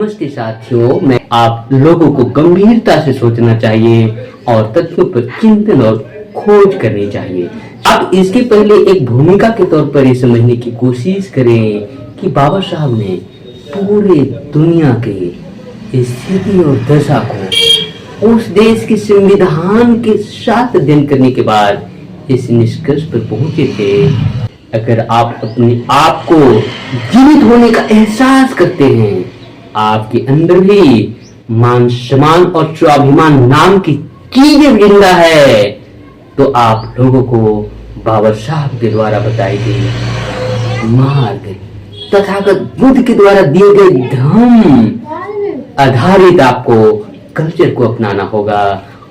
नमस्ते साथियों, मैं आप लोगों को गंभीरता से सोचना चाहिए और तथ्यों पर चिंतन और खोज करनी चाहिए। आप इसके पहले एक भूमिका के तौर पर ये समझने की कोशिश करें कि बाबा साहब ने पूरे दुनिया के स्थिति और दशा को उस देश के संविधान के साथ अध्ययन करने के बाद इस निष्कर्ष पर पहुंचे थे। अगर आप अपने आप को जीवित होने का एहसास करते हैं, आपके अंदर भी मान सम्मान और स्वाभिमान नाम की चीजें जिंदा है, तो आप लोगों को बाबा साहब के द्वारा बताई गई मार्ग तथागत बुद्ध के द्वारा दिए गए धर्म आधारित आपको कल्चर को अपनाना होगा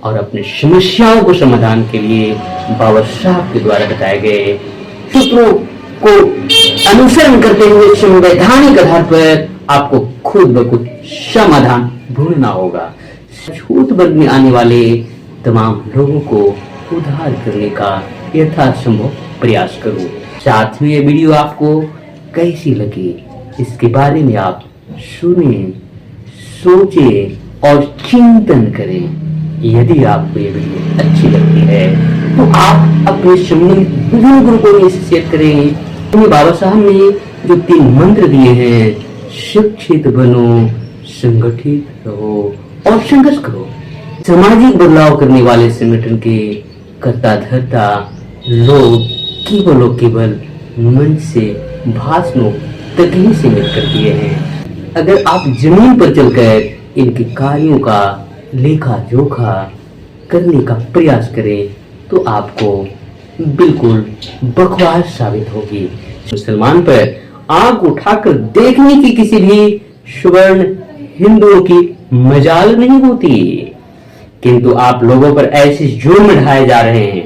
और अपनी समस्याओं को समाधान के लिए बाबा साहब के द्वारा बताए गए सूत्रों को अनुसरण करते हुए संवैधानिक आधार पर आपको खुद ब खुद समाधान ढूंढना होगा। छूत वर्ग में आने वाले तमाम लोगों को उद्धार करने का यथासंभव प्रयास करो। साथ में ये वीडियो आपको कैसी लगी, इसके बारे में आप सुने, सोचे और चिंतन करें। यदि आपको ये वीडियो अच्छी लगती है तो आप अपने सम्मानित बुजुर्गों में इसे शेयर करें। बाबा साहब ने जो 3 मंत्र दिए हैं, शिक्षित बनो, संगठित रहो और संघर्ष करो। सामाजिक बदलाव करने वाले संगठन के कर्ता धर्ता लोग केवल मंच से भाषणों तक ही सीमित कर दिए हैं। अगर आप जमीन पर चलकर इनके कार्यों का लेखा जोखा करने का प्रयास करें तो आपको बिल्कुल बकवास साबित होगी। मुसलमान पर आंख उठाकर देखने की किसी भी सुवर्ण हिंदुओं की मजाल नहीं होती, किंतु आप लोगों पर ऐसे जुर्म ढाए जा रहे हैं,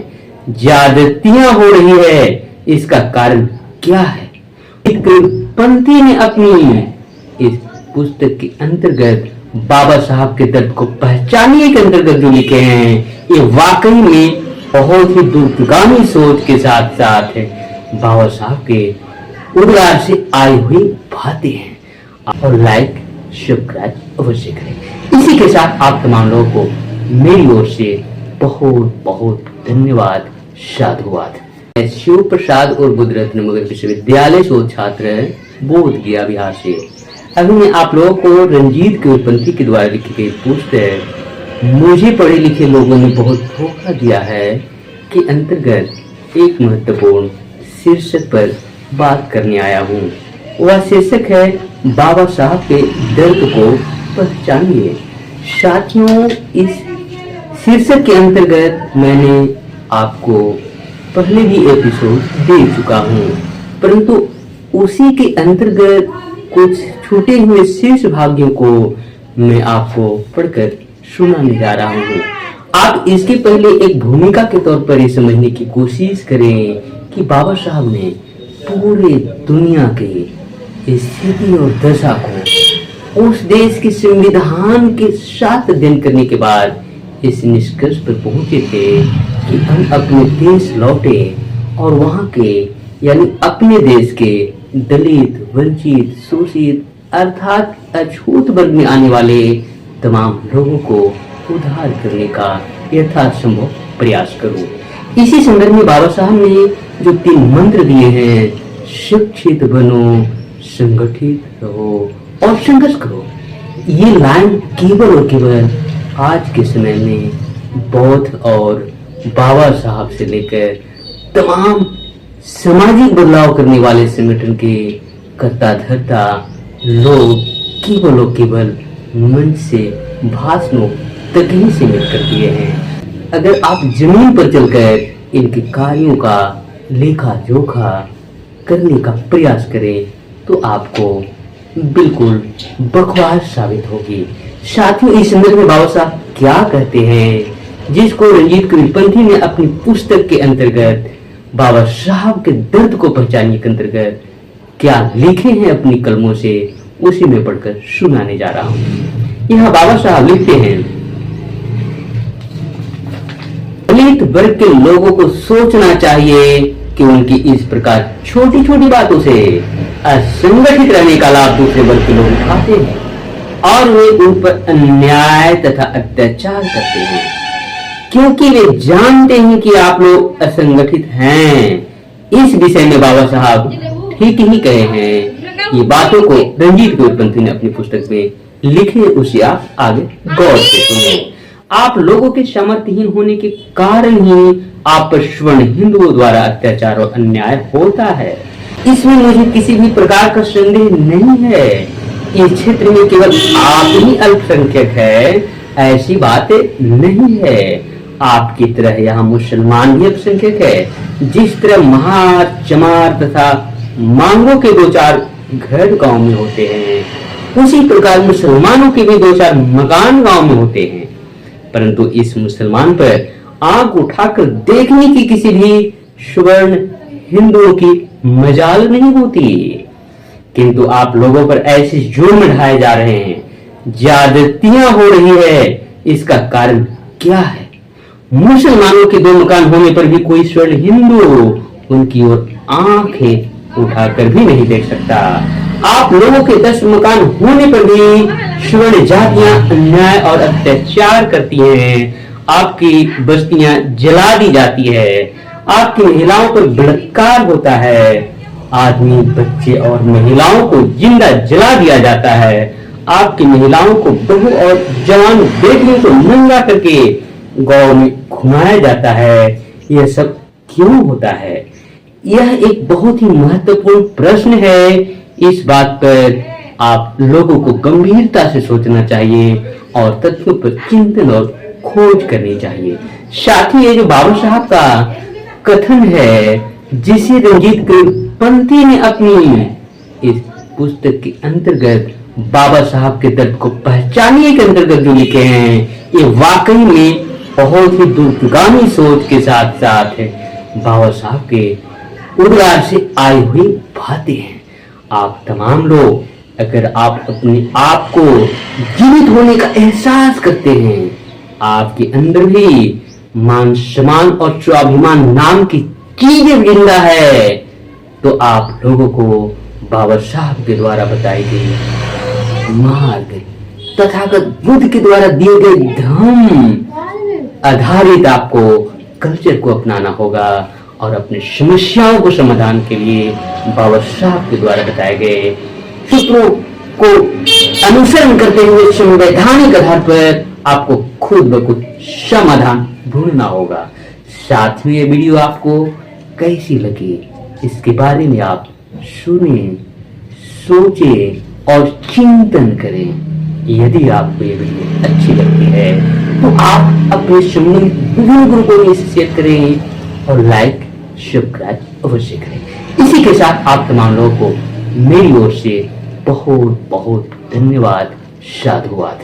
ज्यादतियां हो रही है। इसका कारण क्या है? एक पंथी ने अपनी इस पुस्तक के अंतर्गत बाबा साहब के दर्द को पहचानिए के अंतर्गत जो लिखे हैं, ये वाकई में बहुत ही दूरगामी सोच के साथ साथ है बाबा साहब के उद्गार से आई हुई बातें हैं। और लाइक सब्सक्राइब अवश्य करें। इसी के साथ आप तमाम लोगों को मेरी ओर से बहुत बहुत धन्यवाद, साधुवाद। मैं शिव प्रसाद और बुद्ध रत्न मगध विश्वविद्यालय शोध छात्र बोध गया बिहार से। अभी मैं आप लोगों को रंजीत कबीरपंथी के द्वारा लिखी गई पुस्तक मुझे पढ़े लिखे लोगों ने बहुत धोखा दिया है के अंतर्गत एक महत्वपूर्ण शीर्षक पर बात करने आया हूँ। वह शीर्षक है बाबा साहब के दर्द को पहचानिए। साथियों, इस शीर्षक के अंतर्गत मैंने आपको पहले भी एपिसोड दे चुका हूँ, परंतु उसी के अंतर्गत कुछ छूटे हुए शेष भाग्यों को मैं आपको पढ़कर सुनाने जा रहा हूँ। आप इसके पहले एक भूमिका के तौर पर ये समझने की कोशिश करें कि बाबा साहब ने पूरे दुनिया के स्थिति और दशा को उस देश के संविधान के साथ अध्ययन करने के बाद इस निष्कर्ष पर पहुंचे थे कि हम अपने देश लौटे और वहां के यानी अपने देश के दलित, वंचित, शोषित अर्थात अछूत वर्ग में आने वाले तमाम लोगों को उद्धार करने का यथासंभव प्रयास करो। इसी संदर्भ में बाबा साहब ने जो 3 मंत्र दिए हैं, शिक्षित बनो, संगठित रहो और संघर्ष करो, ये लाइन केवल और केवल आज के समय में बौद्ध और बाबा साहब से लेकर तमाम सामाजिक बदलाव करने वाले संगठन के कर्ता धर्ता लोग केवल मंच से भाषणों तक ही सीमित कर दिए हैं। अगर आप जमीन पर चलकर इनके कार्यों का लेखा जोखा करने का प्रयास करें तो आपको बिल्कुल बकवास साबित होगी। साथियों, इस संदर्भ में बाबा साहब क्या कहते हैं, जिसको रंजीत कबीरपंथी ने अपनी पुस्तक के अंतर्गत बाबा साहब के दर्द को पहचानने के अंतर्गत क्या लिखे हैं अपनी कलमों से, उसी में पढ़कर सुनाने जा रहा हूँ। यहाँ बाबा साहब लिखते हैं, दलित वर्ग के लोगों को सोचना चाहिए कि उनकी इस प्रकार छोटी छोटी बातों से असंगठित रहने का लाभ दूसरे वर्ग के लोग उठाते हैं। और वे उन पर अन्याय तथा अत्याचार करते हैं, क्योंकि वे जानते हैं कि आप लोग असंगठित हैं। इस विषय में बाबा साहब ठीक ही कहे हैं। ये बातों को रंजीत गोरपंथी ने अपनी पुस्तक में लिखे, उसे आप आगे गौर से सुने। आप लोगों के सामर्थ्यहीन होने के कारण ही आप पर स्वर्ण हिंदुओं द्वारा अत्याचार और अन्याय होता है। इसमें मुझे किसी भी प्रकार का संदेह नहीं है। इस क्षेत्र में केवल आप ही अल्पसंख्यक है, ऐसी बात नहीं है। आपकी तरह यहाँ मुसलमान भी अल्पसंख्यक है। जिस तरह महार, चमार तथा मांगों के 2-4 घर गांव में होते हैं, उसी प्रकार मुसलमानों के भी 2-4 मकान गांव में होते हैं, परंतु इस मुसलमान पर आंख उठाकर देखने की किसी भी स्वर्ण हिंदुओं की मजाल नहीं होती। किंतु आप लोगों पर ऐसे जुर्म ढाए जा रहे हैं, ज्यादतियां हो रही है। इसका कारण क्या है? मुसलमानों के 2 मकान होने पर भी कोई स्वर्ण हिंदू उनकी ओर आंखें उठाकर भी नहीं देख सकता। आप लोगों के 10 मकान होने पर भी स्वर्ण जातियां अन्याय और अत्याचार करती हैं। आपकी बस्तियां जला दी जाती है, आपकी महिलाओं पर बलात्कार होता है, आदमी, बच्चे और महिलाओं को जिंदा जला दिया जाता है। आपकी महिलाओं को, बहू और जवान बेटियों को नंगा करके गांव में घुमाया जाता है। यह सब क्यों होता है? यह एक बहुत ही महत्वपूर्ण प्रश्न है। इस बात पर आप लोगों को गंभीरता से सोचना चाहिए और तथ्यों पर चिंतन और खोज करनी चाहिए। साथ ही ये जो बाबा साहब का कथन है, जिसे रंजीत गोरपंथी ने अपनी इस पुस्तक के अंतर्गत बाबा साहब के दर्द को पहचानिए के अंतर्गत जो लिखे हैं, ये वाकई में बहुत ही दूरगामी सोच के साथ साथ है बाबा साहब के उद्गार से आई हुई बातें हैं। आप तमाम लोग, अगर आप अपने आप को जीवित होने का एहसास करते हैं, आपके अंदर भी मान, सम्मान और स्वाभिमान नाम की चीजें जिंदा है, तो आप लोगों को बाबा साहब के द्वारा बताई गई मार्ग, तथागत बुद्ध के द्वारा दिए गए धर्म आधारित आपको कल्चर को अपनाना होगा और अपनी समस्याओं को समाधान के लिए बाबा साहब के द्वारा बताए गए सूत्रों को अनुसरण करते हुए संवैधानिक आधार पर आपको खुद ब खुद समाधान ढूंढना होगा। साथ में ये वीडियो आपको कैसी लगी, इसके बारे में आप सुने, सोचे और चिंतन करें। यदि आपको ये वीडियो अच्छी लगती है तो आप अपने संबंधित विभिन्न ग्रुपों में इसे शेयर करें और लाइक, सब्सक्राइब अवश्य करें। इसी के साथ आप तमाम लोगों को मेरी ओर से बहुत बहुत धन्यवाद। साधुवाद।